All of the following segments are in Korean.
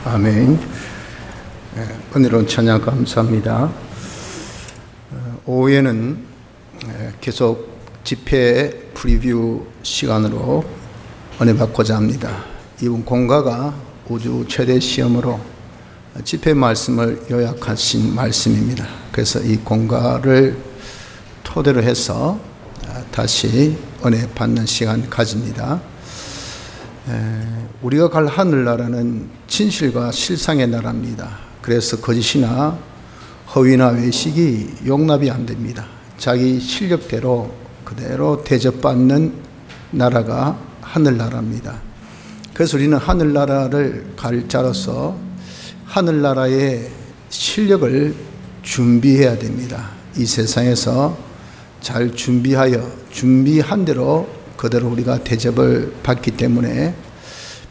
아멘. 은혜로운 찬양 감사합니다. 오후에는 계속 집회 프리뷰 시간으로 은혜 받고자 합니다. 이번 공가가 우주 최대 시험으로 집회 말씀을 요약하신 말씀입니다. 그래서 이 공가를 토대로 해서 다시 은혜 받는 시간 가집니다. 우리가 갈 하늘나라는 진실과 실상의 나라입니다. 그래서 거짓이나 허위나 외식이 용납이 안 됩니다. 자기 실력대로 그대로 대접받는 나라가 하늘나라입니다. 그래서 우리는 하늘나라를 갈 자로서 하늘나라의 실력을 준비해야 됩니다. 이 세상에서 잘 준비한 대로 그대로 우리가 대접을 받기 때문에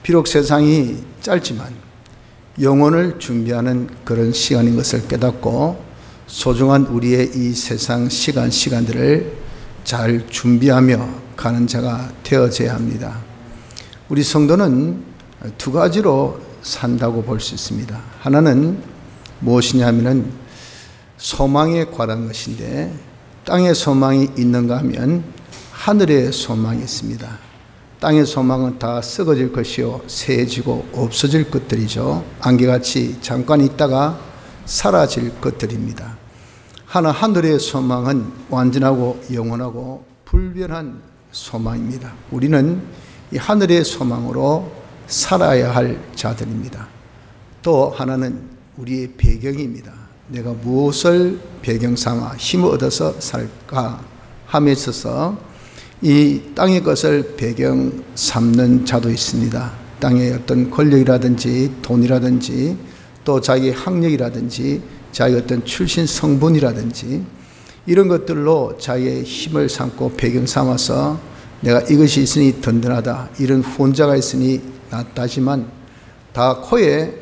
비록 세상이 짧지만 영혼을 준비하는 그런 시간인 것을 깨닫고 소중한 우리의 이 세상 시간들을 잘 준비하며 가는 자가 되어져야 합니다. 우리 성도는 두 가지로 산다고 볼 수 있습니다. 하나는 무엇이냐면은 소망에 관한 것인데, 땅에 소망이 있는가 하면 하늘에 소망이 있습니다. 땅의 소망은 다 썩어질 것이요 새해지고 없어질 것들이죠. 안개같이 잠깐 있다가 사라질 것들입니다. 하늘의 소망은 완전하고 영원하고 불변한 소망입니다. 우리는 이 하늘의 소망으로 살아야 할 자들입니다. 또 하나는 우리의 배경입니다. 내가 무엇을 배경 삼아 힘을 얻어서 살까 함에 있어서 이 땅의 것을 배경 삼는 자도 있습니다. 땅의 어떤 권력이라든지 돈이라든지 또 자기의 학력이라든지 자기의 어떤 출신 성분이라든지 이런 것들로 자기의 힘을 삼고 배경 삼아서 내가 이것이 있으니 든든하다, 이런 후원자가 있으니 낫다지만 다 코에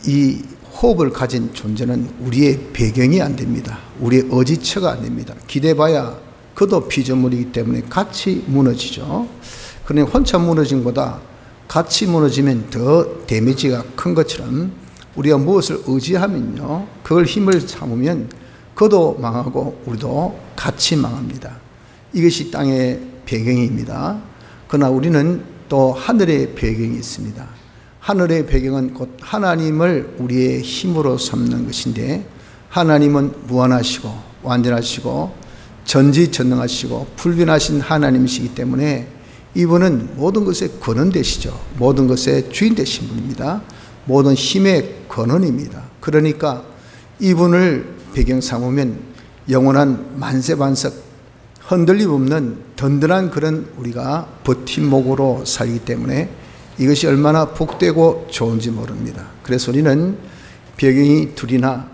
이 호흡을 가진 존재는 우리의 배경이 안 됩니다. 우리의 의지처가 안 됩니다. 기대봐야 그도 피조물이기 때문에 같이 무너지죠. 그러니 혼자 무너진 것보다 같이 무너지면 더 데미지가 큰 것처럼 우리가 무엇을 의지하면요, 그걸 힘을 삼으면 그도 망하고 우리도 같이 망합니다. 이것이 땅의 배경입니다. 그러나 우리는 또 하늘의 배경이 있습니다. 하늘의 배경은 곧 하나님을 우리의 힘으로 삼는 것인데, 하나님은 무한하시고 완전하시고 전지전능하시고 불변하신 하나님이시기 때문에 이분은 모든 것의 근원 되시죠. 모든 것의 주인 되신 분입니다. 모든 힘의 근원입니다. 그러니까 이분을 배경 삼으면 영원한 만세반석 흔들림 없는 든든한 그런 우리가 버팀목으로 살기 때문에 이것이 얼마나 복되고 좋은지 모릅니다. 그래서 우리는 배경이 둘이나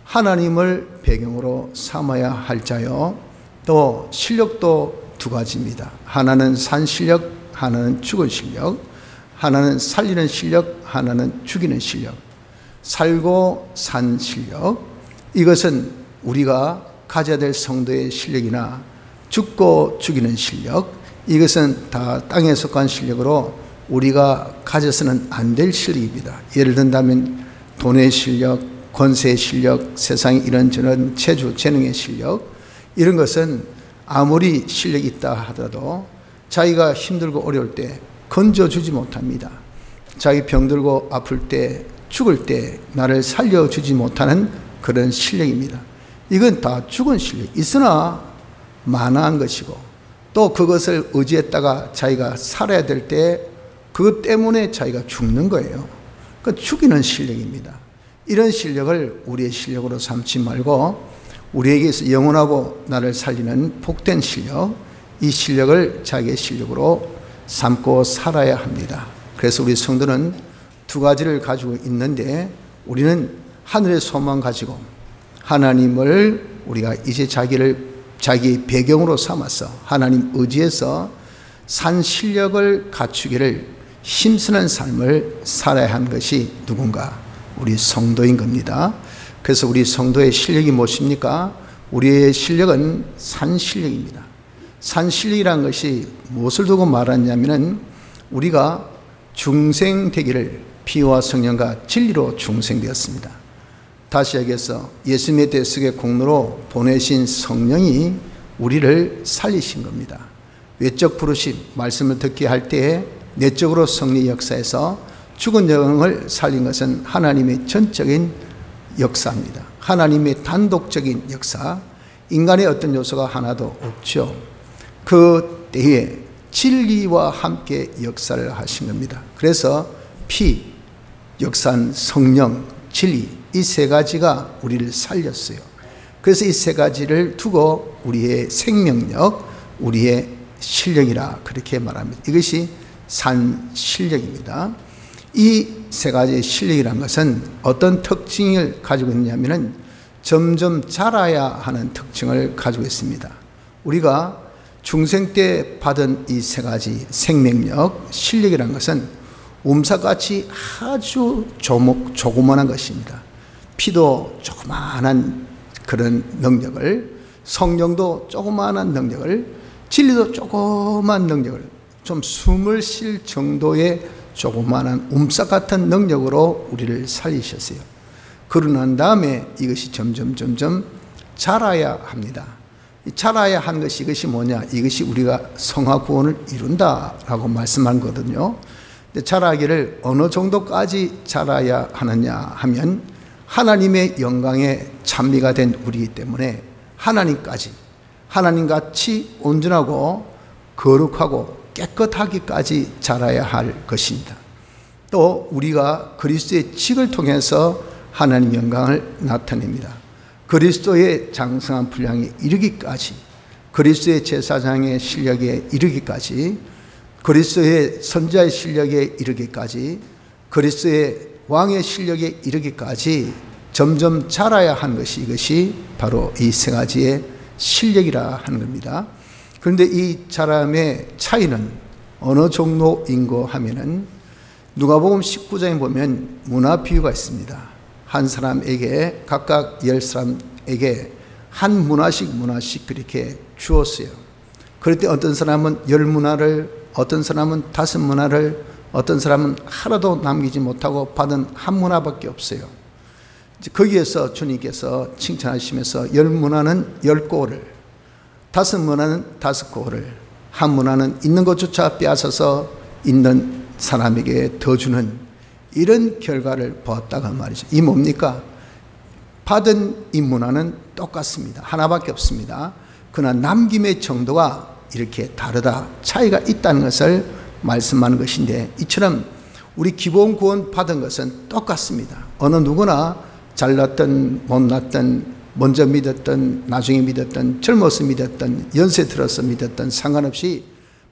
하나님을 배경으로 삼아야 할 자요, 또 실력도 두 가지입니다. 하나는 산 실력, 하나는 죽은 실력. 하나는 살리는 실력, 하나는 죽이는 실력. 살고 산 실력, 이것은 우리가 가져야 될 성도의 실력이나 죽고 죽이는 실력, 이것은 다 땅에 속한 실력으로 우리가 가져서는 안 될 실력입니다. 예를 든다면 돈의 실력, 권세의 실력, 세상의 이런저런 체주, 재능의 실력, 이런 것은 아무리 실력이 있다 하더라도 자기가 힘들고 어려울 때 건져주지 못합니다. 자기 병들고 아플 때, 죽을 때 나를 살려주지 못하는 그런 실력입니다. 이건 다 죽은 실력, 있으나 만화한 것이고, 또 그것을 의지했다가 자기가 살아야 될 때 그것 때문에 자기가 죽는 거예요. 그 죽이는 실력입니다. 이런 실력을 우리의 실력으로 삼지 말고 우리에게서 영원하고 나를 살리는 복된 실력, 이 실력을 자기의 실력으로 삼고 살아야 합니다. 그래서 우리 성도는 두 가지를 가지고 있는데, 우리는 하늘의 소망 가지고 하나님을 우리가 이제 자기 배경으로 삼아서 하나님 의지해서 산 실력을 갖추기를 힘쓰는 삶을 살아야 하는 것이 누군가? 우리 성도인 겁니다. 그래서 우리 성도의 실력이 무엇입니까? 우리의 실력은 산 실력입니다. 산 실력이라는 것이 무엇을 두고 말하냐면은 우리가 중생되기를 피와 성령과 진리로 중생되었습니다. 다시 얘기해서 예수님의 대속의 공로로 보내신 성령이 우리를 살리신 겁니다. 외적 부르심, 말씀을 듣게 할 때에 내적으로 성령 역사에서 죽은 영을 살린 것은 하나님의 전적인 역사입니다. 하나님의 단독적인 역사, 인간의 어떤 요소가 하나도 없죠. 그 때에 진리와 함께 역사를 하신 겁니다. 그래서 피, 역사한 성령, 진리, 이 세 가지가 우리를 살렸어요. 그래서 이 세 가지를 두고 우리의 생명력, 우리의 실력이라 그렇게 말합니다. 이것이 산실력입니다. 이 세 가지의 실력이라는 것은 어떤 특징을 가지고 있냐면은 점점 자라야 하는 특징을 가지고 있습니다. 우리가 중생 때 받은 이 세 가지 생명력, 실력이라는 것은 움사같이 아주 조그만한 것입니다. 피도 조그만한 그런 능력을, 성령도 조그만한 능력을, 진리도 조그만 능력을, 좀 숨을 쉴 정도의 조그만한 움삭 같은 능력으로 우리를 살리셨어요. 그러고 난 다음에 이것이 점점 자라야 합니다. 자라야 하는 것이 이것이 뭐냐? 이것이 우리가 성화 구원을 이룬다라고 말씀한 거거든요. 근데 자라기를 어느 정도까지 자라야 하느냐 하면 하나님의 영광에 찬미가 된 우리이기 때문에 하나님까지, 하나님같이 온전하고 거룩하고 깨끗하기까지 자라야 할 것입니다. 또 우리가 그리스도의 직을 통해서 하나님 영광을 나타냅니다. 그리스도의 장성한 분량에 이르기까지, 그리스도의 제사장의 실력에 이르기까지, 그리스도의 선지자의 실력에 이르기까지, 그리스도의 왕의 실력에 이르기까지 점점 자라야 하는 것이, 이것이 바로 이 세 가지의 실력이라 하는 겁니다. 그런데 이 자람의 차이는 어느 정도인고 하면은 누가복음 19장에 보면 문화 비유가 있습니다. 한 사람에게 각각 10사람에게 한 문화씩 그렇게 주었어요. 그럴 때 어떤 사람은 10문화를, 어떤 사람은 5문화를, 어떤 사람은 하나도 남기지 못하고 받은 한 문화밖에 없어요. 거기에서 주님께서 칭찬하시면서 10문화는 10고를, 5문화는 5고를, 한 문화는 있는 것조차 빼앗아서 있는 사람에게 더 주는 이런 결과를 보았다가 말이죠. 이 뭡니까? 받은 이 문화는 똑같습니다. 하나밖에 없습니다. 그러나 남김의 정도가 이렇게 다르다, 차이가 있다는 것을 말씀하는 것인데, 이처럼 우리 기본 구원 받은 것은 똑같습니다. 어느 누구나 잘났든 못났든, 먼저 믿었든 나중에 믿었든, 젊어서 믿었든 연세 들어서 믿었든 상관없이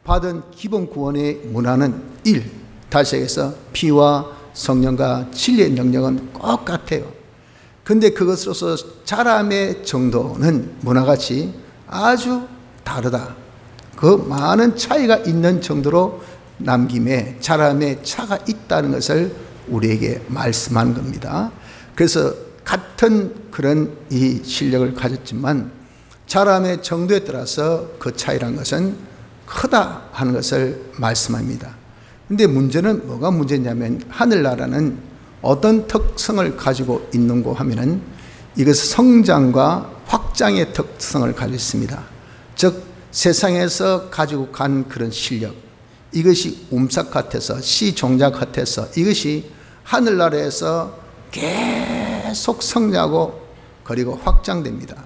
받은 기본 구원의 문화는 1, 다시 얘기해서 피와 성령과 진리의 능력은 똑같아요. 근데 그것으로서 자람의 정도는 문화같이 아주 다르다. 그 많은 차이가 있는 정도로 남김에 자람의 차가 있다는 것을 우리에게 말씀한 겁니다. 그래서 같은 그런 이 실력을 가졌지만 자람의 정도에 따라서 그 차이란 것은 크다 하는 것을 말씀합니다. 근데 문제는 뭐가 문제냐면, 하늘나라는 어떤 특성을 가지고 있는고 하면은 이것은 성장과 확장의 특성을 가지고 있습니다. 즉 세상에서 가지고 간 그런 실력, 이것이 움삭 같아서, 씨 종자 같아서 이것이 하늘나라에서 계속 성장하고 그리고 확장됩니다.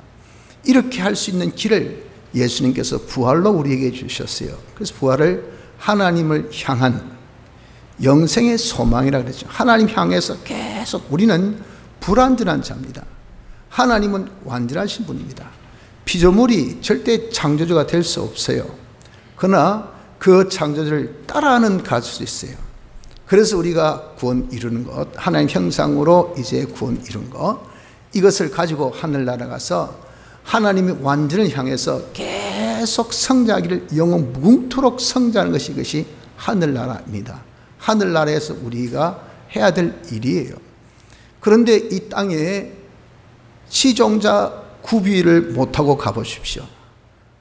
이렇게 할 수 있는 길을 예수님께서 부활로 우리에게 주셨어요. 그래서 부활을 하나님을 향한 영생의 소망이라고 그랬죠. 하나님 향해서 계속, 우리는 불완전한 자입니다. 하나님은 완전하신 분입니다. 피조물이 절대 창조주가 될 수 없어요. 그러나 그 창조주를 따라하는 가질 수 있어요. 그래서 우리가 구원 이루는 것, 하나님 형상으로 이제 구원 이룬 것, 이것을 가지고 하늘나라 가서 하나님의 완전을 향해서 계속 성장하기를 영원 무궁토록 성장하는 것이, 이것이 하늘나라입니다. 하늘나라에서 우리가 해야 될 일이에요. 그런데 이 땅에 시종자 구비를 못하고 가보십시오.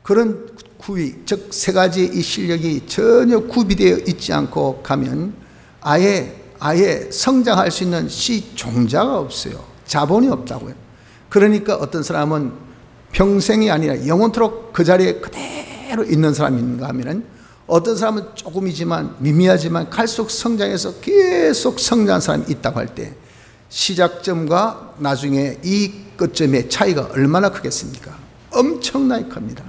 그런 구비, 즉 세 가지의 이 실력이 전혀 구비되어 있지 않고 가면 아예 아예 성장할 수 있는 씨 종자가 없어요. 자본이 없다고요. 그러니까 어떤 사람은 평생이 아니라 영원토록 그 자리에 그대로 있는 사람이 있는가 하면은, 어떤 사람은 조금이지만 미미하지만 갈수록 성장해서 계속 성장한 사람이 있다고 할 때, 시작점과 나중에 이 끝점의 차이가 얼마나 크겠습니까? 엄청나게 큽니다.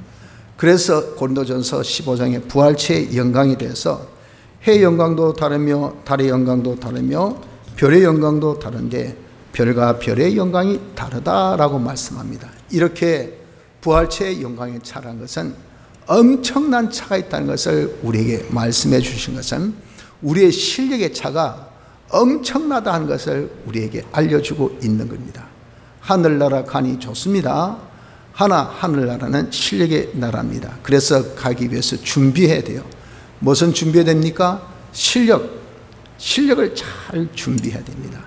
그래서 고린도전서 15장에 부활체의 영광에 대해서 해의 영광도 다르며 달의 영광도 다르며 별의 영광도 다른데 별과 별의 영광이 다르다라고 말씀합니다. 이렇게 부활체의 영광에 차이한 것은 엄청난 차가 있다는 것을 우리에게 말씀해 주신 것은, 우리의 실력의 차가 엄청나다 하는 것을 우리에게 알려주고 있는 겁니다. 하늘나라 가니 좋습니다. 하나 하늘나라는 실력의 나라입니다. 그래서 가기 위해서 준비해야 돼요. 무슨 준비해야 됩니까? 실력을 잘 준비해야 됩니다.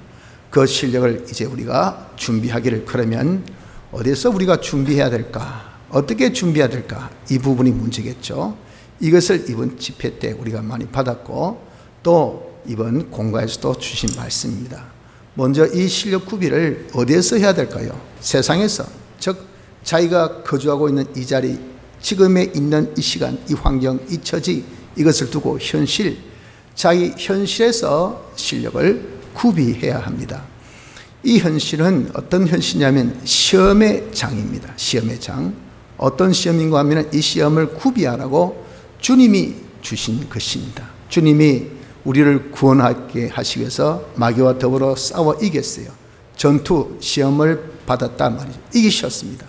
그 실력을 이제 우리가 준비하기를, 그러면 어디서 우리가 준비해야 될까? 어떻게 준비해야 될까? 이 부분이 문제겠죠. 이것을 이번 집회 때 우리가 많이 받았고, 또 이번 공과에서도 주신 말씀입니다. 먼저 이 실력 구비를 어디에서 해야 될까요? 세상에서, 즉 자기가 거주하고 있는 이 자리, 지금에 있는 이 시간, 이 환경, 이 처지, 이것을 두고 현실, 자기 현실에서 실력을 구비해야 합니다. 이 현실은 어떤 현실이냐면 시험의 장입니다. 시험의 장. 어떤 시험인가 하면 이 시험을 구비하라고 주님이 주신 것입니다. 주님이 우리를 구원하게 하시기 위해서 마귀와 더불어 싸워 이겼어요. 전투 시험을 받았단 말이죠. 이기셨습니다.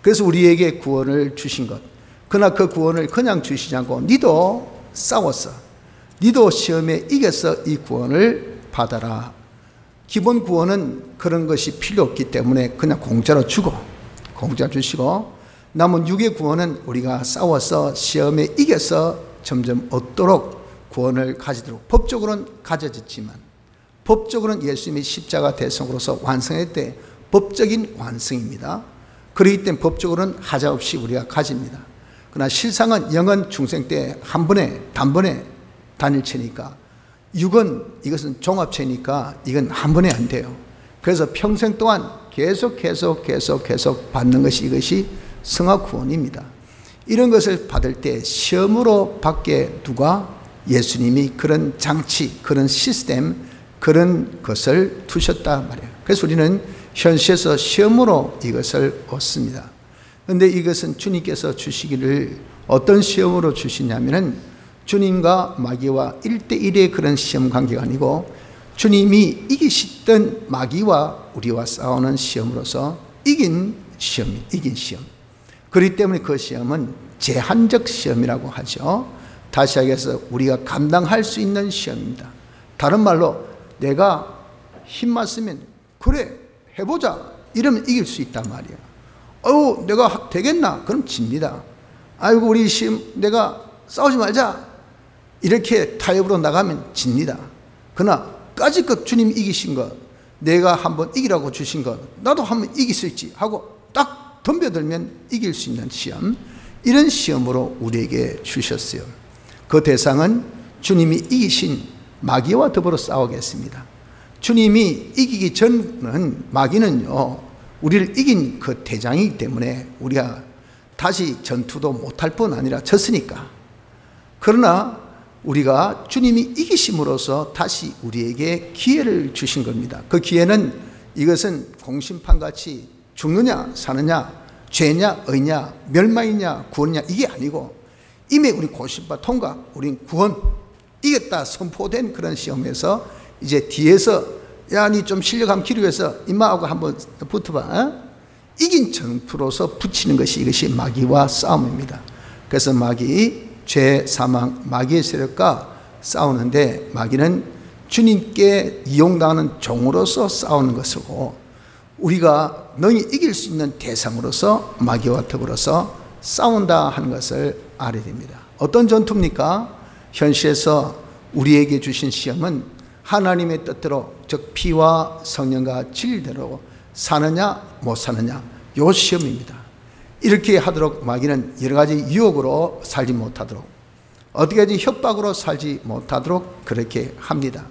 그래서 우리에게 구원을 주신 것. 그러나 그 구원을 그냥 주시지 않고 니도 싸웠어. 니도 시험에 이겨서 이 구원을 받아라. 기본 구원은 그런 것이 필요 없기 때문에 그냥 공짜로 주고, 공짜 주시고, 남은 육의 구원은 우리가 싸워서 시험에 이겨서 점점 얻도록 구원을 가지도록, 법적으로는 가져졌지만, 법적으로는 예수님의 십자가 대성으로서 완성했대. 법적인 완성입니다. 그렇기 때문에 법적으로는 하자 없이 우리가 가집니다. 그러나 실상은 영은 중생 때 한 번에 단번에 단일체니까, 육은 이것은 종합체니까 이건 한 번에 안 돼요. 그래서 평생 동안 계속 받는 것이, 이것이 성화구원입니다. 이런 것을 받을 때 시험으로 받게 누가? 예수님이 그런 장치, 그런 시스템, 그런 것을 두셨다 말이에요. 그래서 우리는 현실에서 시험으로 이것을 얻습니다. 그런데 이것은 주님께서 주시기를 어떤 시험으로 주시냐면은, 주님과 마귀와 1대1의 그런 시험 관계가 아니고, 주님이 이기시던 마귀와 우리와 싸우는 시험으로서 이긴 시험. 그렇기 때문에 그 시험은 제한적 시험이라고 하죠. 다시 하겠어, 우리가 감당할 수 있는 시험입니다. 다른 말로 내가 힘만 쓰면 그래 해보자 이러면 이길 수 있단 말이에요. 내가 되겠나? 그럼 집니다. 아이고 우리 시험 내가 싸우지 말자 이렇게 타협으로 나가면 집니다. 그러나 까짓것 주님이 이기신 것, 내가 한번 이기라고 주신 것, 나도 한번 이길 수 있지 하고 딱 덤벼들면 이길 수 있는 시험, 이런 시험으로 우리에게 주셨어요. 그 대상은 주님이 이기신 마귀와 더불어 싸우겠습니다. 주님이 이기기 전은 마귀는요, 우리를 이긴 그 대장이기 때문에 우리가 다시 전투도 못할 뿐 아니라 졌으니까. 그러나 우리가 주님이 이기심으로써 다시 우리에게 기회를 주신 겁니다. 그 기회는, 이것은 공심판같이 죽느냐 사느냐, 죄냐 의냐, 멸망이냐 구원이냐 이게 아니고, 이미 우리 공심판 통과, 우린 구원 이겼다 선포된 그런 시험에서 이제 뒤에서 야 니 좀 실력 한번 기르면서 임마하고 한번 붙어봐, 이긴 전투로서 붙이는 것이, 이것이 마귀와 싸움입니다. 그래서 마귀, 죄, 사망, 마귀의 세력과 싸우는데, 마귀는 주님께 이용당하는 종으로서 싸우는 것이고, 우리가 너희 이길 수 있는 대상으로서 마귀와 더불어서 싸운다 하는 것을 알아야 됩니다. 어떤 전투입니까? 현실에서 우리에게 주신 시험은 하나님의 뜻대로, 즉 피와 성령과 진리대로 사느냐 못 사느냐, 요 시험입니다. 이렇게 하도록 마귀는 여러 가지 유혹으로 살지 못하도록, 어떻게 하지 협박으로 살지 못하도록 그렇게 합니다.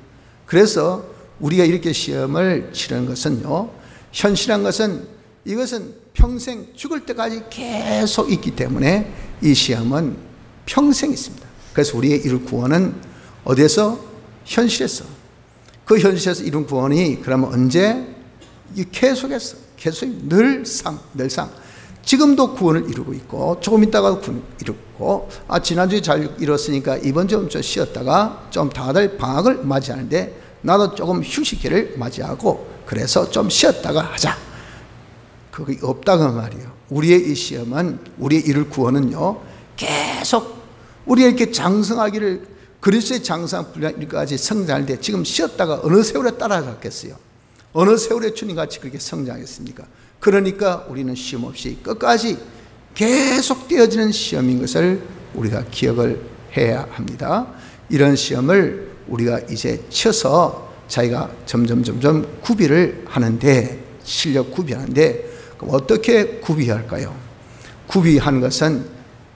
그래서 우리가 이렇게 시험을 치르는 것은요, 현실한 것은 이것은 평생 죽을 때까지 계속 있기 때문에 이 시험은 평생 있습니다. 그래서 우리의 이룰 구원은 어디에서? 현실에서. 그 현실에서 이룬 구원이 그러면 언제? 계속해서, 계속 늘상 지금도 구원을 이루고 있고, 조금 있다가 구원을 이루고, 지난주에 잘 이뤘으니까 이번 주 좀 쉬었다가 좀 다들 방학을 맞이하는데 나도 조금 휴식기를 맞이하고 그래서 좀 쉬었다가 하자. 그게 없다고 말이에요. 우리의 이 시험은, 우리의 이룰 구원은요, 계속 우리가 이렇게 장성하기를, 그리스도의 장성 분량까지 성장할 때 지금 쉬었다가 어느 세월에 따라갔겠어요? 어느 세월에 주님같이 그렇게 성장했습니까? 그러니까 우리는 시험 없이 끝까지 계속 되어지는 시험인 것을 우리가 기억을 해야 합니다. 이런 시험을 우리가 이제 쳐서 자기가 점점 구비를 하는데, 실력 구비하는데, 그럼 어떻게 구비할까요? 구비하는 것은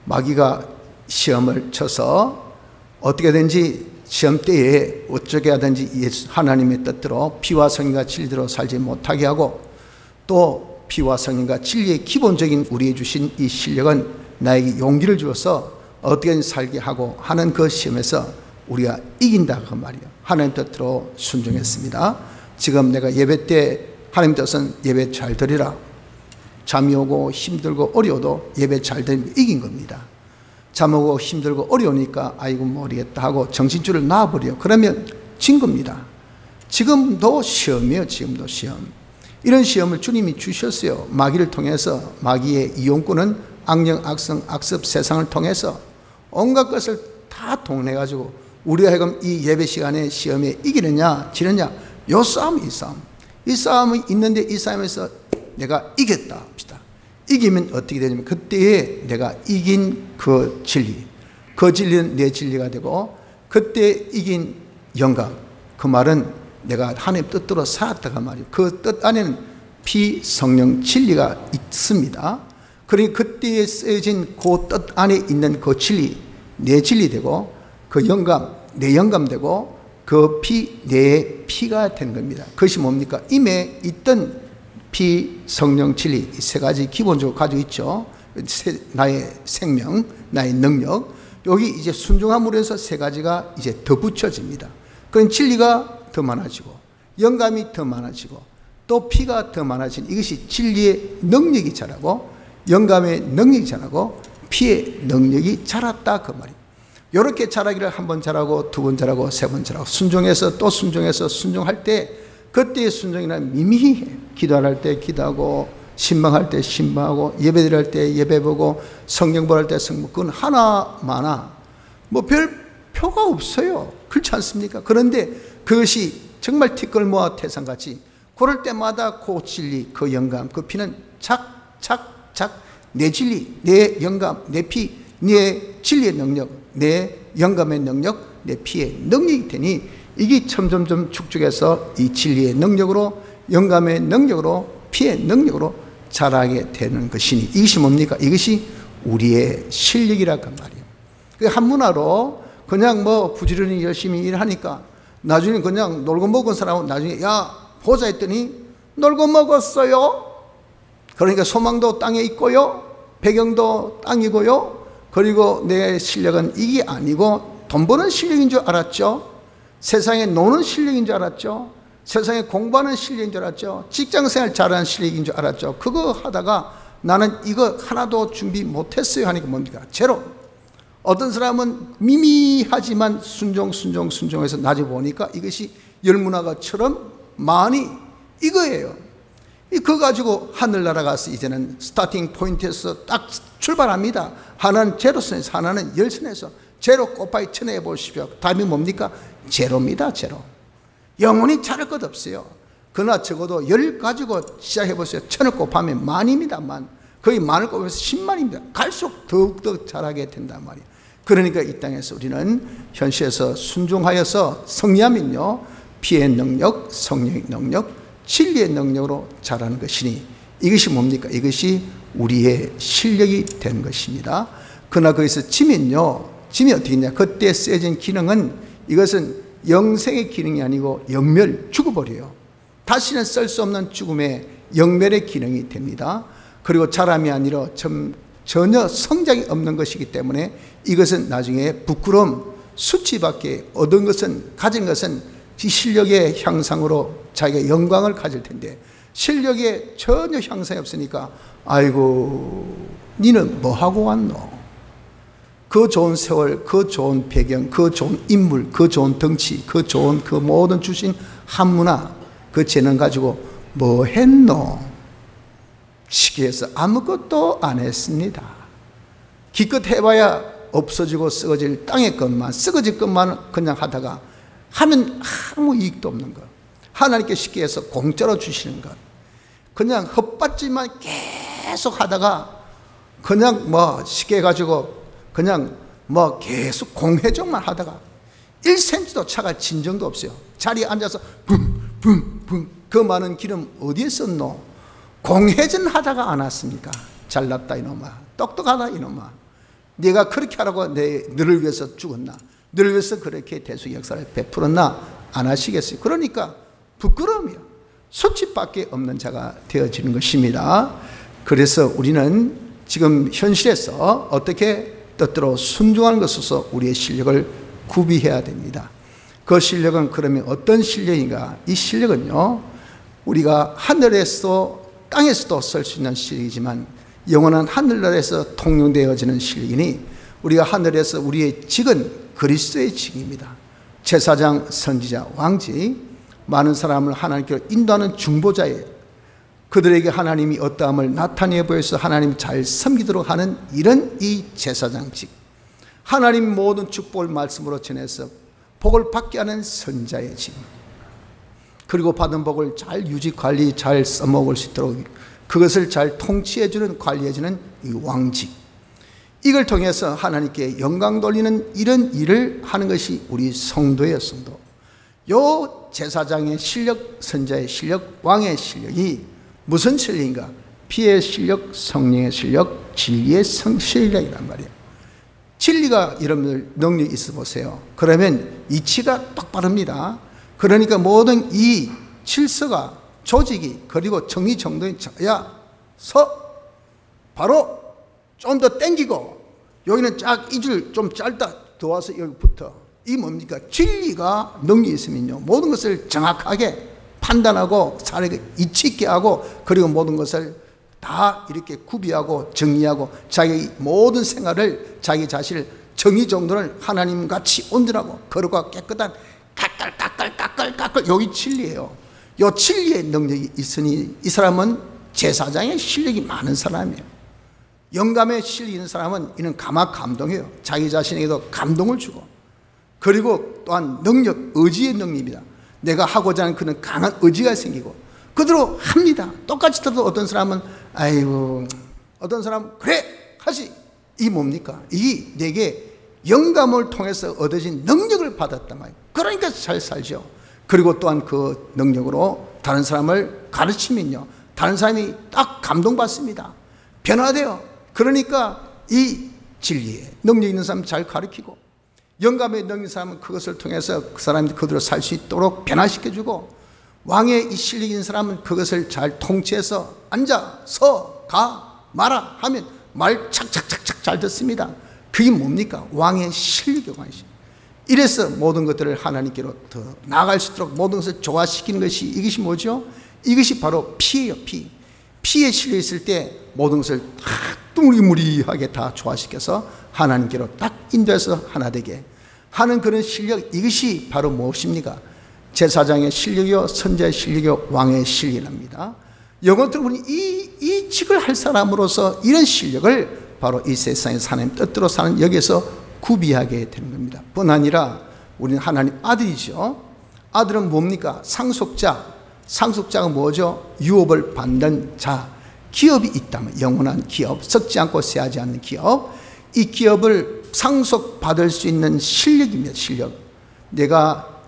마귀가 시험을 쳐서 어떻게든지 시험 때에 어떻게 하든지 하나님의 뜻대로 피와 성령과 진리대로 살지 못하게 하고, 또 피와 성령과 진리의 기본적인 우리에게 주신 이 실력은 나에게 용기를 주어서 어떻게든 살게 하고 하는 그 시험에서 우리가 이긴다 그 말이에요. 하나님 뜻대로 순종했습니다. 지금 내가 예배 때 하나님 뜻은 예배 잘 드리라. 잠이 오고 힘들고 어려워도 예배 잘 드리면 이긴 겁니다. 잠 오고 힘들고 어려우니까 아이고 모르겠다 하고 정신줄을 놔버려. 그러면 진 겁니다. 지금도 시험이에요. 지금도 시험. 이런 시험을 주님이 주셨어요. 마귀를 통해서. 마귀의 이용꾼은 악령, 악성, 악습, 세상을 통해서 온갖 것을 다 동원해가지고 우리가 하여금 이 예배 시간에 시험에 이기느냐 지느냐, 요 싸움, 이 싸움이 있는데 이 싸움에서 내가 이겼다 합시다. 이기면 어떻게 되냐면 그때에 내가 이긴 그 진리, 그 진리는 내 진리가 되고, 그때 이긴 영감, 그 말은 내가 하나님 뜻대로 살았다가 말이에요. 그 뜻 안에는 피, 성령, 진리가 있습니다. 그러니 그때에 쓰여진 그 뜻 안에 있는 그 진리, 내 진리 되고, 그 영감, 내 영감 되고, 그 피, 내 피가 된 겁니다. 그것이 뭡니까? 임에 있던 피, 성령, 진리, 이 세 가지 기본적으로 가지고 있죠. 나의 생명, 나의 능력, 여기 이제 순종함으로 해서 세 가지가 이제 더 붙여집니다. 그럼 진리가 더 많아지고, 영감이 더 많아지고, 또 피가 더 많아진, 이것이 진리의 능력이 자라고, 영감의 능력이 자라고, 피의 능력이 자랐다 그 말이에요. 이렇게 자라기를 한 번 자라고, 두 번 자라고, 세 번 자라고, 순종해서 또 순종해서 순종할 때, 그때의 순종이란 미미해. 기도할 때 기도하고, 신방할 때 신방하고, 예배드릴 때 예배보고, 성경보할 때 성경, 그건 하나마나 뭐 별 표가 없어요. 그렇지 않습니까? 그런데 그것이 정말 티끌모아 태산같이 그럴 때마다 그 진리, 그 영감, 그 피는 착착착 내 진리, 내 영감, 내 피, 내 진리의 능력, 내 영감의 능력, 내 피의 능력이 되니 이게 점점점 축적해서 이 진리의 능력으로, 영감의 능력으로, 피의 능력으로 자라게 되는 것이니, 이것이 뭡니까? 이것이 우리의 실력이라고 말이에요. 그 한문화로 그냥 뭐 부지런히 열심히 일하니까 나중에 그냥 놀고 먹은 사람은 나중에 야 보자 했더니 놀고 먹었어요. 그러니까 소망도 땅에 있고요, 배경도 땅이고요, 그리고 내 실력은 이게 아니고 돈 버는 실력인 줄 알았죠. 세상에 노는 실력인 줄 알았죠. 세상에 공부하는 실력인 줄 알았죠. 직장생활 잘하는 실력인 줄 알았죠. 그거 하다가 나는 이거 하나도 준비 못했어요 하니까 뭡니까? 제로. 어떤 사람은 미미하지만 순종해서 나중에 보니까 이것이 열문화가처럼 많이 이거예요. 그거 가지고 하늘나라 가서 이제는 스타팅 포인트에서 딱 출발합니다. 하나는 제로선에서, 하나는 열선에서. 제로 곱하기 천에 해보십시오. 답이 뭡니까? 제로입니다. 제로. 영원히 잘할 것 없어요. 그러나 적어도 열 가지고 시작해보세요. 천을 곱하면 만입니다. 만. 거의 만을 곱해서 10만입니다. 갈수록 더욱더 잘하게 된단 말이에요. 그러니까 이 땅에서 우리는 현실에서 순종하여서 승리하면요, 피의 능력, 성령의 능력, 진리의 능력으로 자라는 것이니, 이것이 뭡니까? 이것이 우리의 실력이 되는 것입니다. 그러나 거기서 지면요, 짐이 어떻게 있냐? 그때 쓰여진 기능은, 이것은 영생의 기능이 아니고 영멸, 죽어버려요. 다시는 쓸 수 없는 죽음의 영멸의 기능이 됩니다. 그리고 자람이 아니라 전혀 성장이 없는 것이기 때문에 이것은 나중에 부끄러움, 수치밖에 얻은 것은, 가진 것은 실력의 향상으로 자기가 영광을 가질 텐데, 실력에 전혀 향상이 없으니까 아이고 니는 뭐하고 왔노? 그 좋은 세월, 그 좋은 배경, 그 좋은 인물, 그 좋은 덩치, 그 좋은 그 모든 주신 한문화, 그 재능 가지고 뭐 했노? 시기해서 아무것도 안 했습니다. 기껏 해봐야 없어지고 썩어질 땅의 것만, 썩어질 것만 그냥 하다가 하면 아무 이익도 없는 것. 하나님께 쉽게 해서 공짜로 주시는 것. 그냥 헛받지만 계속 하다가 그냥 뭐 쉽게 해가지고 그냥 뭐 계속 공회전만 하다가 1cm도 차가 진정도 없어요. 자리에 앉아서 붕붕붕 그 많은 기름 어디에 썼노? 공회전 하다가 안 왔습니까? 잘났다 이놈아, 똑똑하다 이놈아, 네가 그렇게 하라고 너를 위해서 죽었나? 너를 위해서 그렇게 대수 역사를 베풀었나? 안 하시겠어요? 그러니까 부끄러움이요, 수치밖에 없는 자가 되어지는 것입니다. 그래서 우리는 지금 현실에서 어떻게 뜻대로 순종하는 것으로서 우리의 실력을 구비해야 됩니다. 그 실력은 그러면 어떤 실력인가? 이 실력은요, 우리가 하늘에서 땅에서도 쓸 수 있는 실력이지만 영원한 하늘나라에서 통용되어지는 실력이니, 우리가 하늘에서 우리의 직은 그리스도의 직입니다. 제사장, 선지자, 왕직, 많은 사람을 하나님께로 인도하는 중보자예요. 그들에게 하나님이 어떠함을 나타내 보여서 하나님 잘 섬기도록 하는 이런 이 제사장직, 하나님 모든 축복을 말씀으로 전해서 복을 받게 하는 선자의 직, 그리고 받은 복을 잘 유지 관리 잘 써먹을 수 있도록 그것을 잘 통치해주는, 관리해주는 이 왕직, 이걸 통해서 하나님께 영광 돌리는 이런 일을 하는 것이 우리 성도예요. 성도. 요 제사장의 실력, 선자의 실력, 왕의 실력이 무슨 실력인가? 피의 실력, 성령의 실력, 진리의 실력이란 말이에요. 진리가 여러분들 능력이 있어 보세요. 그러면 이치가 똑바릅니다. 그러니까 모든 이 질서가, 조직이, 그리고 정의정돈이, 야, 바로 좀 더 땡기고, 여기는 이 줄 좀 짧다, 더 와서 여기 붙어. 이 뭡니까? 진리가 능력이 있으면요, 모든 것을 정확하게 판단하고 사람에게 이치 있게 하고, 그리고 모든 것을 다 이렇게 구비하고 정리하고 자기 모든 생활을, 자기 자신을, 정의정돈을 하나님같이 온전하고 거룩하고 깨끗한 까끌 여기 진리예요. 요 진리의 능력이 있으니 이 사람은 제사장의 실력이 많은 사람이에요. 영감의 실력이 있는 사람은 이는 감동해요. 자기 자신에게도 감동을 주고, 그리고 또한 능력, 의지의 능력입니다. 내가 하고자 하는 그는 강한 의지가 생기고 그대로 합니다. 똑같이 들어도 어떤 사람은 아이고, 어떤 사람은 그래 하지. 이 뭡니까? 이 내게 영감을 통해서 얻어진 능력을 받았단 말이에요. 그러니까 잘 살죠. 그리고 또한 그 능력으로 다른 사람을 가르치면요, 다른 사람이 딱 감동받습니다. 변화돼요. 그러니까 이 진리에 능력 있는 사람 잘 가르치고, 영감의 능력 있는 사람은 그것을 통해서 그 사람이 그대로 살 수 있도록 변화시켜주고, 왕의 이 실력 있는 사람은 그것을 잘 통치해서 앉아, 서, 가, 마라 하면 말 착착착착 잘 듣습니다. 그게 뭡니까? 왕의 실력의 관심. 이래서 모든 것들을 하나님께로 더 나아갈 수 있도록 모든 것을 조화시키는 것이, 이것이 뭐죠? 이것이 바로 피예요. 피에 실려 있을 때 모든 것을 다 뚱리무리하게 다 조화시켜서 하나님께로 딱 인도해서 하나 되게 하는 그런 실력, 이것이 바로 무엇입니까? 제사장의 실력이요, 선자의 실력이요, 왕의 실력입니다. 영어로 보니 이 직을 할 사람으로서 이런 실력을 바로 이 세상에서 하나님 뜻대로 사는 여기에서 구비하게 되는 겁니다. 뿐 아니라 우리는 하나님 아들이죠. 아들은 뭡니까? 상속자. 상속자가 뭐죠? 유업을 받는 자. 기업이 있다면 영원한 기업, 썩지 않고 쇠하지 않는 기업, 이 기업을 상속받을 수 있는 실력입니다. 실력. 내가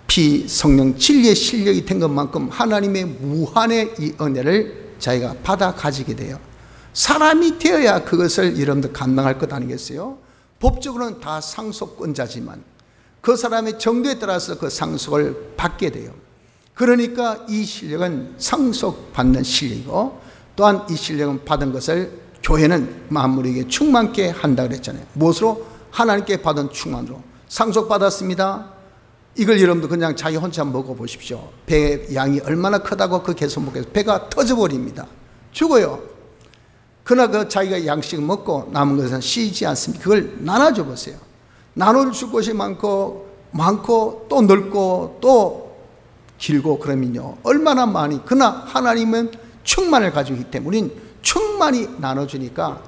피, 성령, 진리의 실력이 된 것만큼 하나님의 무한의 이 은혜를 자기가 받아 가지게 돼요. 사람이 되어야 그것을 여러분들 감당할 것 아니겠어요? 법적으로는 다 상속권자지만 그 사람의 정도에 따라서 그 상속을 받게 돼요. 그러니까 이 실력은 상속받는 실력이고, 또한 이 실력은 받은 것을 교회는 만물에게 충만케 한다 그랬잖아요. 무엇으로? 하나님께 받은 충만으로. 상속받았습니다. 이걸 여러분도 그냥 자기 혼자 먹어보십시오. 배의 양이 얼마나 크다고 그 계속 먹어서 배가 터져버립니다. 죽어요. 그러나 그 자기가 양식 먹고 남은 것은 쉬지 않습니다. 그걸 나눠줘 보세요. 나눠줄 것이 많고 또 넓고 또 길고 그러면요, 얼마나 많이. 그러나 하나님은 충만을 가지고 있기 때문에 우리는 충만히 나눠주니까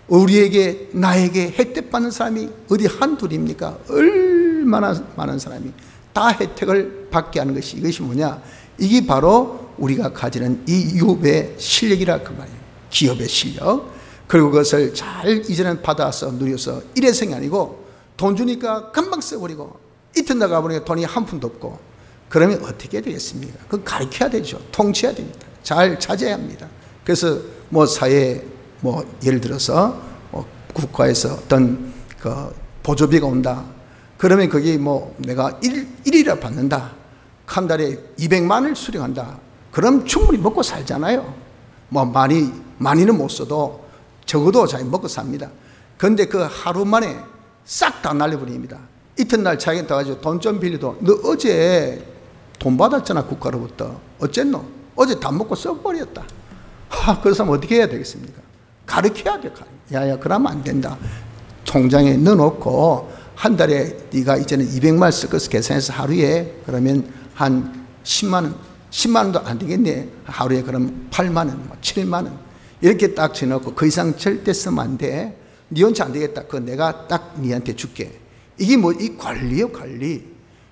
우리에게, 나에게 혜택 받는 사람이 어디 한둘입니까? 얼마나 많은 사람이 다 혜택을 받게 하는 것이, 이것이 뭐냐? 이게 바로 우리가 가지는 이 유업의 실력이라 그 말이에요. 기업의 실력. 그리고 그것을 잘 이제는 받아서 누려서 일회성이 아니고 돈 주니까 금방 써버리고 이튿날 가보니까 돈이 한 푼도 없고, 그러면 어떻게 되겠습니까? 그거 가르쳐야 되죠. 통치해야 됩니다. 잘 자제해야 합니다. 그래서 뭐 사회에 뭐 예를 들어서 국가에서 어떤 그 보조비가 온다. 그러면 거기 뭐 내가 1이라 받는다. 한 달에 200만을 수령한다. 그럼 충분히 먹고 살잖아요. 뭐 많이는 못 써도 적어도 잘 먹고 삽니다. 그런데 그 하루 만에 싹 다 날려버립니다. 이튿날 자기가 가지고 돈 좀 빌려도, 너 어제 돈 받았잖아 국가로부터. 어쨌노? 어제 다 먹고 써버렸다. 그 사람 어떻게 해야 되겠습니까? 가르쳐야 돼. 야야, 그러면 안 된다. 통장에 넣어놓고 한 달에 네가 이제는 200만 쓸 것을 계산해서 하루에 그러면 한 10만 원도 안 되겠네. 하루에 그럼 8만 원, 7만 원 이렇게 딱 지어놓고 그 이상 절대 쓰면 안 돼. 네 혼자 안 되겠다. 그거 내가 딱 네한테 줄게. 이게 뭐, 이 관리요, 관리.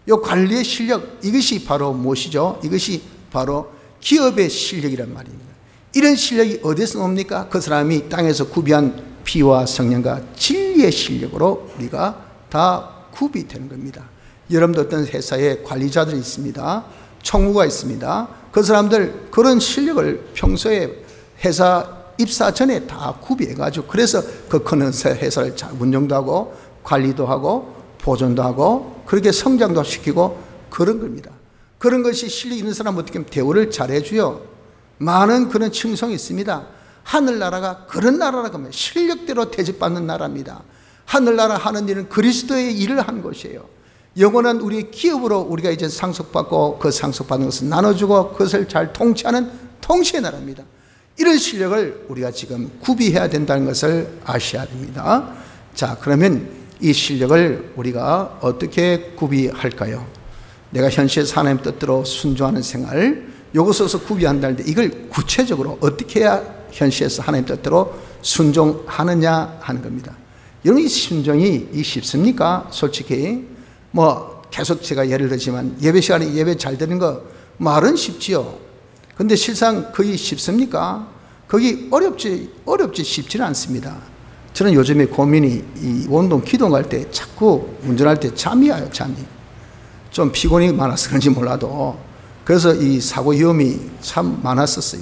이 관리의 실력, 이것이 바로 무엇이죠? 이것이 바로 기업의 실력이란 말입니다. 이런 실력이 어디서 옵니까? 그 사람이 땅에서 구비한 피와 성령과 진리의 실력으로 우리가 다 구비되는 겁니다. 여러분도 어떤 회사에 관리자들이 있습니다. 총무가 있습니다. 그 사람들 그런 실력을 평소에 회사 입사 전에 다 구비해가지고, 그래서 그 큰 회사를 잘 운영도 하고 관리도 하고 보존도 하고 그렇게 성장도 시키고 그런 겁니다. 그런 것이 실력 있는 사람은 어떻게 하면 대우를 잘해줘요. 많은 그런 칭송이 있습니다. 하늘나라가 그런 나라라고 하면 실력대로 대접받는 나라입니다. 하늘나라 하는 일은 그리스도의 일을 한 것이에요. 영원한 우리의 기업으로 우리가 이제 상속받고 그 상속받는 것을 나눠주고 그것을 잘 통치하는 통치의 나라입니다. 이런 실력을 우리가 지금 구비해야 된다는 것을 아셔야 됩니다. 자, 그러면 이 실력을 우리가 어떻게 구비할까요? 내가 현실에서 하나님 뜻대로 순종하는 생활, 이것에서 구비한다는데 이걸 구체적으로 어떻게 해야 현실에서 하나님 뜻대로 순종하느냐 하는 겁니다. 여러분, 이 순종이 쉽습니까? 솔직히 뭐 계속 제가 예를 들지만 예배 시간에 예배 잘 드는 거 말은 쉽지요. 근데 실상 거의 쉽습니까? 거기 어렵지 쉽지는 않습니다. 저는 요즘에 고민이 이 원동 기도 갈 때 자꾸 운전할 때 잠이 와요. 잠이 좀 피곤이 많아서 그런지 몰라도. 그래서 이 사고 위험이 참 많았었어요.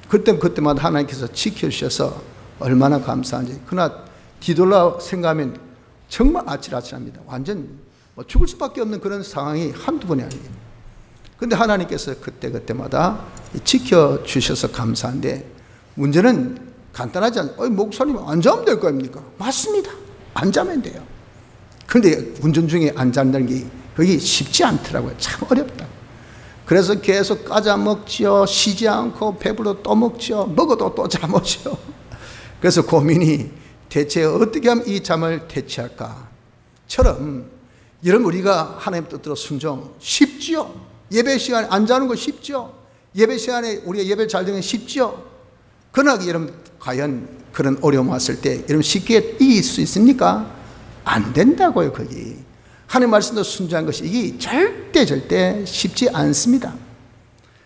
그때마다 하나님께서 지켜주셔서 얼마나 감사한지. 그러나 뒤돌아 생각하면 정말 아찔아찔합니다. 완전 뭐 죽을 수밖에 없는 그런 상황이 한두 번이 아니에요. 그런데 하나님께서 그때마다 지켜주셔서 감사한데, 문제는 간단하지 않아요. 목사님 안 자면 될 거 아닙니까? 맞습니다. 안 자면 돼요. 그런데 운전 중에 안 잔다는 게 그게 쉽지 않더라고요. 참 어렵다. 그래서 계속 까자 먹지요. 쉬지 않고 배불러 또 먹지요. 먹어도 또 잠오죠. 그래서 고민이 대체 어떻게 하면 이 잠을 대체할까? 처럼 여러분, 우리가 하나님 뜻대로 순종 쉽지요. 예배 시간에 안 자는 거 쉽죠. 예배 시간에 우리가 예배를 잘 드는 게 쉽죠. 그러나 여러분, 과연 그런 어려움 왔을 때 여러분 쉽게 이길 수 있습니까? 안 된다고요. 거기 하나님 말씀도 순종한 것이 이게 절대 쉽지 않습니다.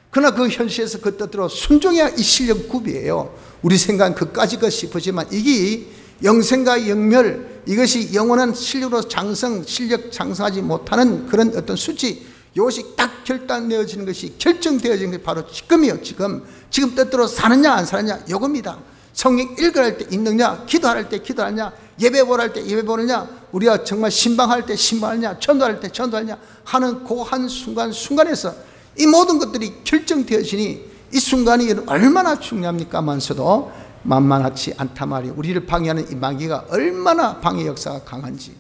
그러나 그 현실에서 그 뜻대로 순종해야 이 실력 구비예요. 우리 생각은 그까지가 싶으지만 이게 영생과 영멸, 이것이 영원한 실력으로 실력 장성하지 못하는 그런 어떤 수치, 이것이 딱 결단되어지는 것이, 결정되어지는 것이 바로 지금이요. 지금 뜻대로 사느냐 안 사느냐 이겁니다. 성경 읽을 때 읽느냐, 기도할 때 기도하느냐, 예배 보낼 때 예배 보느냐, 우리가 정말 신방할 때 신방하느냐, 전도할 때 전도하느냐 하는 그 한 순간순간에서 이 모든 것들이 결정되어지니 이 순간이 얼마나 중요합니까만서도 만만하지 않단 말이에요. 우리를 방해하는 이 마귀가 얼마나 방해 역사가 강한지,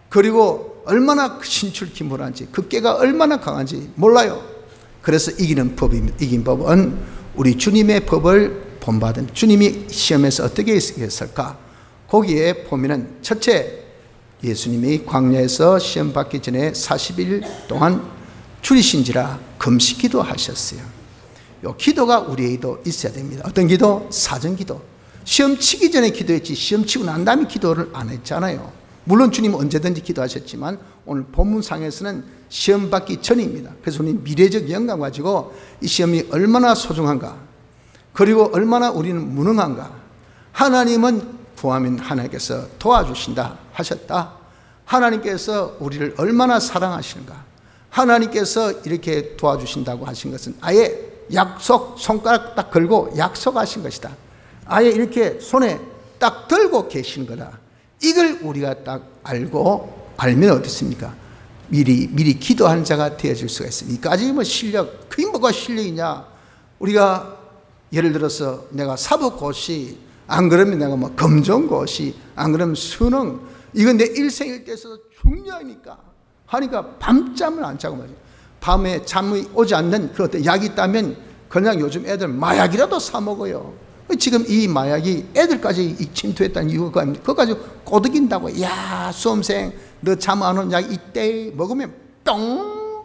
그리고 얼마나 신출기물한지, 그 깨가 얼마나 강한지 몰라요. 그래서 이기는 법입니다. 이긴 법은 우리 주님의 법을 본받은, 주님이 시험에서 어떻게 했을까? 거기에 보면은 첫째, 예수님이 광야에서 시험 받기 전에 40일 동안 줄이신지라 금식기도 하셨어요. 요 기도가 우리에게도 있어야 됩니다. 어떤 기도? 사정기도. 시험 치기 전에 기도했지 시험 치고 난 다음에 기도를 안 했잖아요. 물론 주님은 언제든지 기도하셨지만 오늘 본문상에서는 시험 받기 전입니다. 그래서 우리 미래적 영감 가지고 이 시험이 얼마나 소중한가, 그리고 얼마나 우리는 무능한가. 하나님은 구하면 하나님께서 도와주신다 하셨다. 하나님께서 우리를 얼마나 사랑하시는가. 하나님께서 이렇게 도와주신다고 하신 것은 아예 약속, 손가락 딱 걸고 약속하신 것이다. 아예 이렇게 손에 딱 들고 계신 거다. 이걸 우리가 딱 알면 어떻습니까? 미리 기도하는 자가 되어질 수가 있습니다. 이까지 뭐 실력, 그게 뭐가 실력이냐? 우리가 예를 들어서 내가 사법고시, 안 그러면 내가 뭐 검정고시, 안 그러면 수능, 이건 내 일생일대에서 중요하니까 하니까 밤잠을 안 자고 말이야. 밤에 잠이 오지 않는 그 어떤 약이 있다면 그냥 요즘 애들 마약이라도 사 먹어요. 지금 이 마약이 애들까지 침투했다는 이유가 아닙니까? 그거 가지고 꼬드긴다고. 야, 수험생, 너 잠 안 오는 약 이때 먹으면 뿅!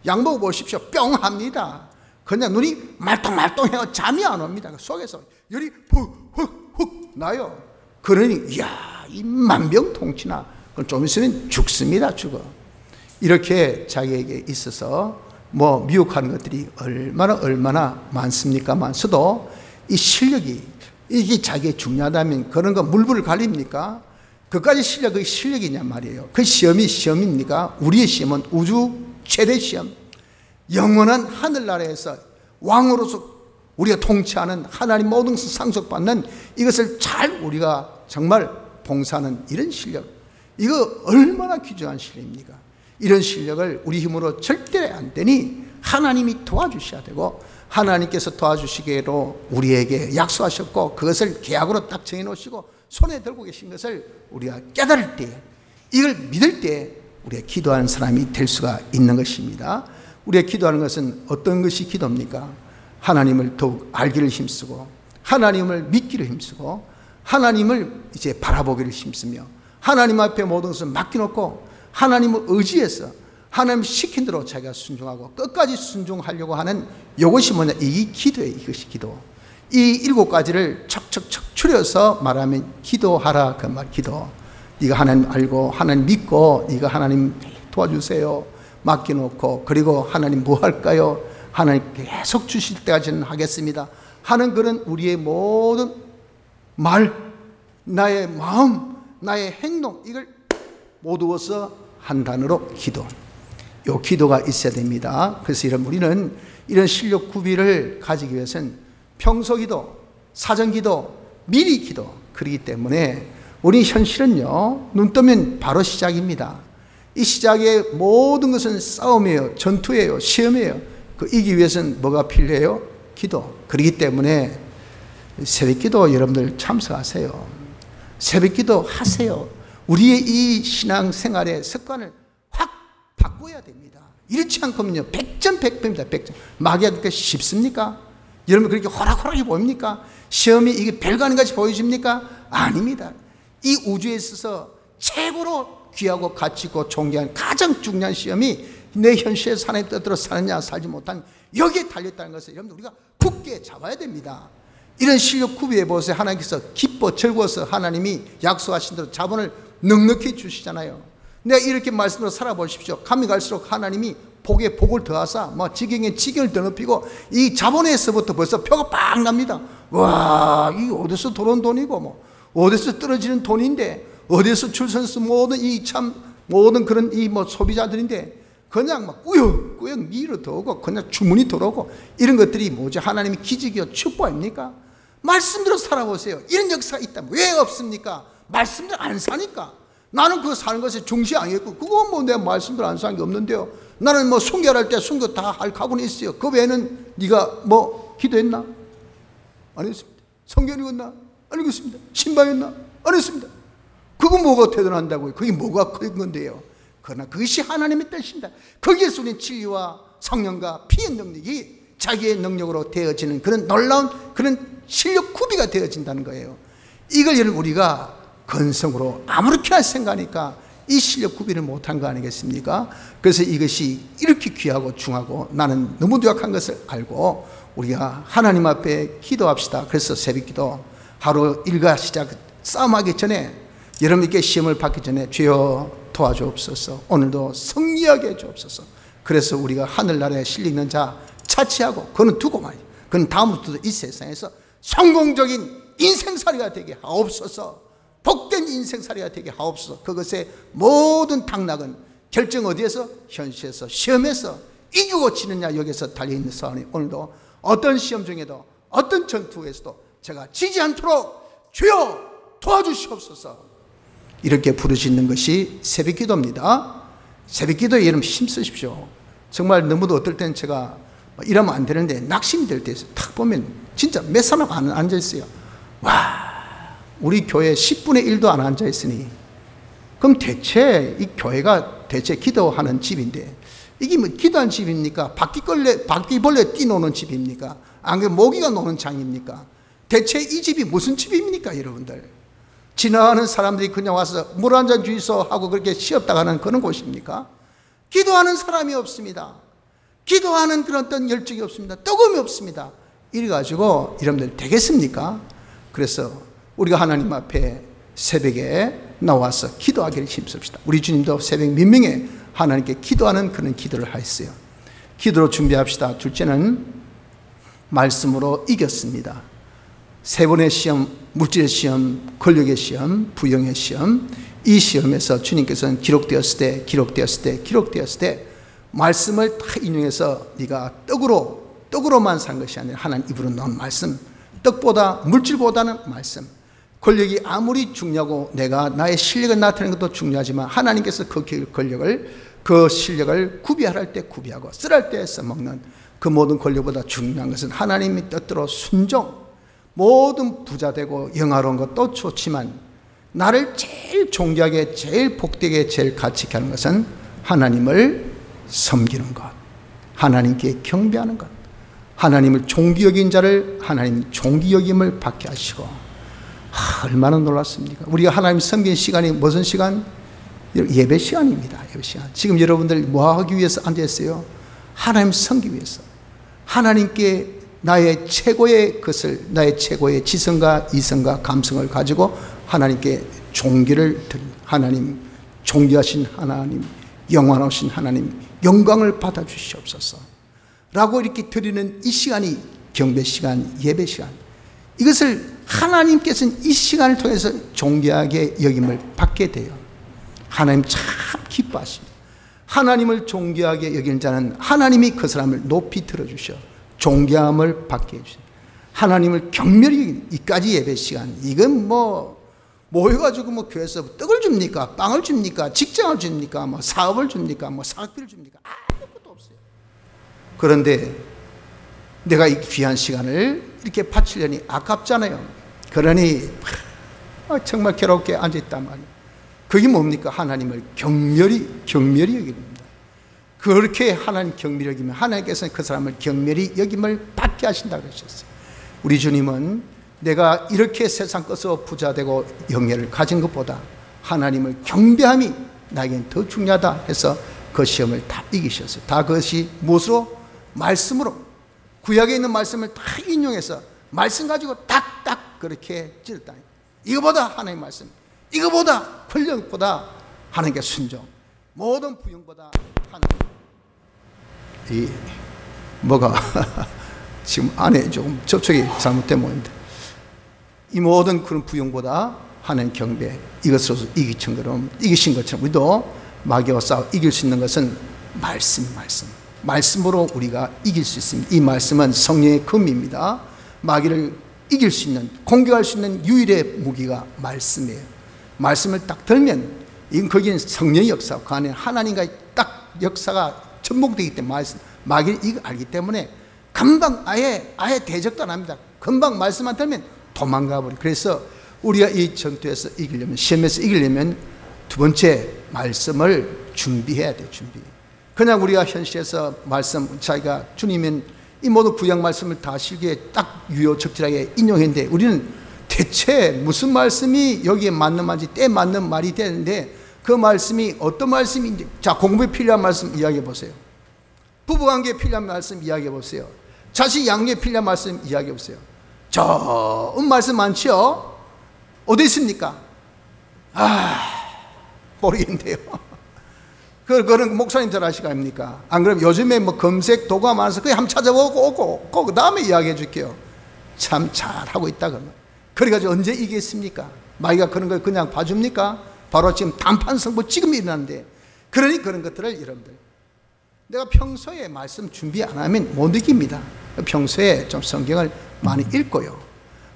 약 먹어보십시오. 뿅 합니다. 그냥 눈이 말똥말똥해요. 잠이 안 옵니다. 속에서 열이 훅 나요. 그러니 이야, 이 만병통치나. 그럼 좀 있으면 죽습니다. 죽어. 이렇게 자기에게 있어서 뭐 미혹하는 것들이 얼마나 많습니까? 많어도 이 실력이, 이게 자기의 중요하다면 그런 거 물불을 가립니까? 그까지 실력이 실력이냐 말이에요. 그 시험이 시험입니까? 우리의 시험은 우주 최대 시험, 영원한 하늘나라에서 왕으로서 우리가 통치하는, 하나님 모든 것을 상속받는, 이것을 잘 우리가 정말 봉사하는 이런 실력, 이거 얼마나 귀중한 실력입니까? 이런 실력을 우리 힘으로 절대 안 되니 하나님이 도와주셔야 되고, 하나님께서 도와주시기로 우리에게 약속하셨고 그것을 계약으로 딱 정해놓으시고 손에 들고 계신 것을 우리가 깨달을 때, 이걸 믿을 때 우리가 기도하는 사람이 될 수가 있는 것입니다. 우리가 기도하는 것은 어떤 것이 기도입니까? 하나님을 더욱 알기를 힘쓰고, 하나님을 믿기를 힘쓰고, 하나님을 이제 바라보기를 힘쓰며, 하나님 앞에 모든 것을 맡겨놓고 하나님을 의지해서 하나님 시킨 대로 자기가 순종하고 끝까지 순종하려고 하는, 이것이 뭐냐? 이 기도예요. 이것이 기도. 이 7가지를 척척척 추려서 말하면 기도하라, 그 말. 기도. 네가 하나님 알고 하나님 믿고, 네가 하나님 도와주세요 맡겨놓고, 그리고 하나님 뭐 할까요? 하나님 계속 주실 때까지는 하겠습니다 하는 그런 우리의 모든 말, 나의 마음, 나의 행동, 이걸 모두어서 한 단어로 기도. 요 기도가 있어야 됩니다. 그래서 우리는 이런 실력 구비를 가지기 위해서는 평소 기도, 사전 기도, 미리 기도, 그렇기 때문에 우리 현실은요, 눈 뜨면 바로 시작입니다. 이 시작의 모든 것은 싸움이에요, 전투예요, 시험이에요. 그 이기기 위해서는 뭐가 필요해요? 기도. 그렇기 때문에 새벽 기도 여러분들 참석하세요. 새벽 기도 하세요. 우리의 이 신앙생활의 습관을 확 바꿔야 됩니다. 이렇지 않고면요, 100점 100%입니다. 마귀가 그렇게 쉽습니까? 여러분 그렇게 호락호락해 보입니까? 시험이 이게 별거 아닌 같이 보여집니까? 아닙니다. 이 우주에 있어서 최고로 귀하고 가치 있고 존귀한 가장 중요한 시험이 내 현실에 산에 떠들어 사느냐 살지 못한, 여기에 달렸다는 것을 여러분들 우리가 굳게 잡아야 됩니다. 이런 실력 구비해 보세요. 하나님께서 기뻐 즐거워서 하나님이 약속하신 대로 자본을 넉넉히 주시잖아요. 내가 이렇게 말씀으로 살아보십시오. 가면 갈수록 하나님이 복에 복을 더하사 뭐 지경에 지경을 더 높이고, 이 자본에서부터 벌써 표가 빡 납니다. 와, 이 어디서 들어온 돈이고 뭐 어디서 떨어지는 돈인데, 어디서 출선해서 모든 이 참 모든 그런 이 뭐 소비자들인데 그냥 막 꾸역꾸역 밀어 들어오고 그냥 주문이 들어오고, 이런 것들이 뭐죠? 하나님의 기적이요 축복 아닙니까? 말씀대로 살아보세요. 이런 역사가 있다면 왜 없습니까? 말씀들 안 사니까. 나는 그거 사는 것에 중시 아니겠고, 그거 뭐 내 말씀들 안 사는 게 없는데요. 나는 뭐 순교할 때 순교 다 할 각오는 있어요. 그 외에는 네가 뭐 기도했나? 안 했습니다. 성경 읽었나? 안 읽었습니다. 신방했나? 안 했습니다. 그거 뭐가 대단한다고요? 그게 뭐가 큰 건데요? 그러나 그것이 하나님의 뜻입니다. 거기에서 우리는 진리와 성령과 피의 능력이 자기의 능력으로 되어지는 그런 놀라운 그런 실력 구비가 되어진다는 거예요. 이걸 여러분 우리가 건성으로 아무렇게나 생각하니까 이 실력 구비를 못한 거 아니겠습니까? 그래서 이것이 이렇게 귀하고 중하고 나는 너무 누약한 것을 알고 우리가 하나님 앞에 기도합시다. 그래서 새벽기도 하루 일과 시작 싸움하기 전에 여러분께 시험을 받기 전에 주여 도와주옵소서, 오늘도 승리하게 해주옵소서. 그래서 우리가 하늘나라에 실리는 자 차치하고 그는 두고 말이야. 그는 다음부터도 이 세상에서 성공적인 인생살이가 되게 하옵소서. 복된 인생살이가 되게 하옵소서. 그것의 모든 당락은 결정 어디에서? 현실에서, 시험에서 이기고 지느냐 여기서 달려있는 사안이 오늘도 어떤 시험 중에도 어떤 전투에서도 제가 지지 않도록 주여 도와주시옵소서. 이렇게 부르시는 것이 새벽기도입니다. 새벽기도에 여러분 힘쓰십시오. 정말 너무도 어떨 때는 제가 이러면 안 되는데 낙심이 될 때 탁 보면 진짜 몇 사람 안 앉아있어요. 와, 우리 교회 10분의 1도 안 앉아있으니 그럼 대체 이 교회가 대체 기도하는 집인데 이게 뭐 기도하는 집입니까? 바퀴벌레 뛰노는 집입니까? 안 그러면 모기가 노는 장입니까? 대체 이 집이 무슨 집입니까 여러분들? 지나가는 사람들이 그냥 와서 물 한 잔 주이소 하고 그렇게 쉬었다 가는 그런 곳입니까? 기도하는 사람이 없습니다. 기도하는 그런 어떤 열정이 없습니다. 뜨거움이 없습니다. 이래가지고 여러분들 되겠습니까? 그래서 우리가 하나님 앞에 새벽에 나와서 기도하기를 힘씁시다. 우리 주님도 새벽 민명에 하나님께 기도하는 그런 기도를 하였어요. 기도로 준비합시다. 둘째는 말씀으로 이겼습니다. 세 번의 시험, 물질의 시험, 권력의 시험, 부영의 시험, 이 시험에서 주님께서는 기록되었을 때 말씀을 다 인용해서 네가 떡으로만 산 것이 아니라 하나님 입으로 나온 말씀, 떡보다 물질보다는 말씀, 권력이 아무리 중요하고 내가 나의 실력을 나타내는 것도 중요하지만 하나님께서 그 권력을, 그 실력을 구비할 때 구비하고 쓰할 때 써먹는 그 모든 권력보다 중요한 것은 하나님의 뜻대로 순종, 모든 부자되고 영화로운 것도 좋지만 나를 제일 존귀하게, 제일 복되게, 제일 가치있게 하는 것은 하나님을 섬기는 것, 하나님께 경배하는 것, 하나님을 존귀 여긴 자를 하나님 존귀 여김을 받게 하시고, 얼마나 놀랐습니까? 우리가 하나님 섬기는 시간이 무슨 시간? 예배 시간입니다. 예배 시간. 지금 여러분들 뭐 하기 위해서 앉아있어요? 하나님 섬기기 위해서. 하나님께 나의 최고의 것을, 나의 최고의 지성과 이성과 감성을 가지고 하나님께 존귀를 드립니다. 하나님, 존귀하신 하나님, 영원하신 하나님, 영광을 받아주시옵소서 라고 이렇게 드리는 이 시간이 경배 시간, 예배 시간, 이것을 하나님께서는 이 시간을 통해서 존귀하게 여김을 받게 돼요. 하나님 참 기뻐하십니다. 하나님을 존귀하게 여기는 자는 하나님이 그 사람을 높이 들어주셔 존귀함을 받게 해주세요. 하나님을 경멸히, 이까지 예배 시간, 이건 뭐 모여가지고 뭐 교회에서 떡을 줍니까? 빵을 줍니까? 직장을 줍니까? 뭐 사업을 줍니까? 뭐 사업비를 줍니까? 아무것도 없어요. 그런데 내가 이 귀한 시간을 이렇게 바치려니 아깝잖아요. 그러니 정말 괴롭게 앉아있단 말이에요. 그게 뭡니까? 하나님을 경멸히 여깁니다. 그렇게 하나님 경멸히 여기면 하나님께서는 그 사람을 경멸히 여김을 받게 하신다 그러셨어요. 우리 주님은 내가 이렇게 세상 것으로 부자되고 영예를 가진 것보다 하나님을 경배함이 나에겐 더 중요하다 해서 그 시험을 다 이기셨어요. 다 그것이 무엇으로? 말씀으로. 구약에 있는 말씀을 다 인용해서 말씀 가지고 딱딱 그렇게 찔렀다. 이거보다 하나님의 말씀, 이거보다 권력보다 하나님께 순종, 모든 부영보다 하나님. 이 뭐가 지금 안에 조금 접촉이 잘못된 모양인데, 이 모든 그런 부영보다 하나님 경배, 이것으로 이기신 것처럼 우리도 마귀와 싸워 이길 수 있는 것은 말씀으로 우리가 이길 수 있습니다. 이 말씀은 성령의 검입니다. 마귀를 이길 수 있는, 공격할 수 있는 유일의 무기가 말씀이에요. 말씀을 딱 들면 거기는 성령의 역사, 그 안에 하나님과의 딱 역사가 접목되기 때문에 마귀는 이거 알기 때문에 금방 아예 대적도 안 합니다. 금방 말씀만 들면 도망가 버려. 그래서 우리가 이 전투에서 이기려면, 시험에서 이기려면 두 번째 말씀을 준비해야 돼요. 준비. 그냥 우리가 현실에서 말씀, 자기가 주님은 이 모든 구약 말씀을 다 실기에 딱 유효적절하게 인용했는데 우리는 대체 무슨 말씀이 여기에 맞는 말인지 때 맞는 말이 되는데 그 말씀이 어떤 말씀인지, 자, 공부에 필요한 말씀 이야기해 보세요. 부부관계에 필요한 말씀 이야기해 보세요. 자식 양육에 필요한 말씀 이야기해 보세요. 좋은 말씀 많지요? 어디 있습니까? 모르겠는데요. 그거는 목사님 잘 아시고 아닙니까? 안 그러면 요즘에 뭐 검색 도구가 많아서 그냥 한번 찾아보고 오고 그 다음에 이야기해 줄게요. 참 잘하고 있다 그러면. 그래가지고 언제 이기겠습니까? 마귀가 그런 걸 그냥 봐줍니까? 바로 지금 단판 승부 지금 일어나는데, 그러니 그런 것들을 여러분들, 내가 평소에 말씀 준비 안 하면 못 이깁니다. 평소에 좀 성경을 많이 읽고요,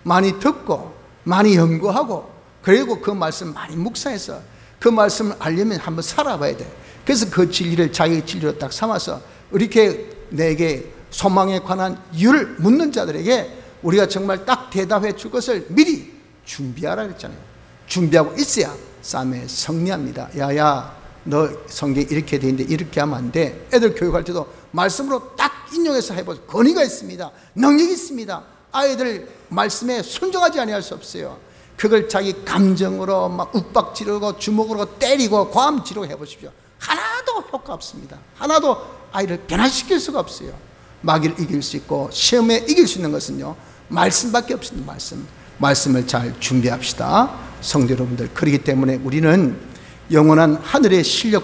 많이 듣고 많이 연구하고, 그리고 그 말씀 많이 묵상해서 그 말씀을 알려면 한번 살아봐야 돼. 그래서 그 진리를 자기의 진리로 딱 삼아서 이렇게 내게 소망에 관한 이유를 묻는 자들에게 우리가 정말 딱 대답해 줄 것을 미리 준비하라 그랬잖아요. 준비하고 있어야 싸움에 승리합니다. 야야, 너 성경 이렇게 돼 있는데 이렇게 하면 안 돼. 애들 교육할 때도 말씀으로 딱 인용해서 해보세요. 권위가 있습니다. 능력이 있습니다. 아이들 말씀에 순종하지 아니할 수 없어요. 그걸 자기 감정으로 막 윽박 지르고 주먹으로 때리고 고함 지르고 해보십시오. 하나도 효과 없습니다. 하나도 아이를 변화시킬 수가 없어요. 마귀를 이길 수 있고 시험에 이길 수 있는 것은요, 말씀밖에 없습니다. 말씀을 잘 준비합시다, 성도 여러분들. 그렇기 때문에 우리는 영원한 하늘의 실력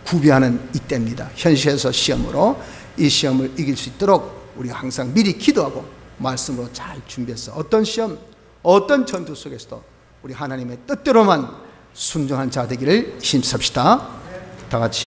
구비하는 이때입니다. 현실에서 시험으로 이 시험을 이길 수 있도록 우리가 항상 미리 기도하고 말씀으로 잘 준비해서 어떤 시험, 어떤 전투 속에서도 우리 하나님의 뜻대로만 순종한 자 되기를 힘씁시다. 다 같이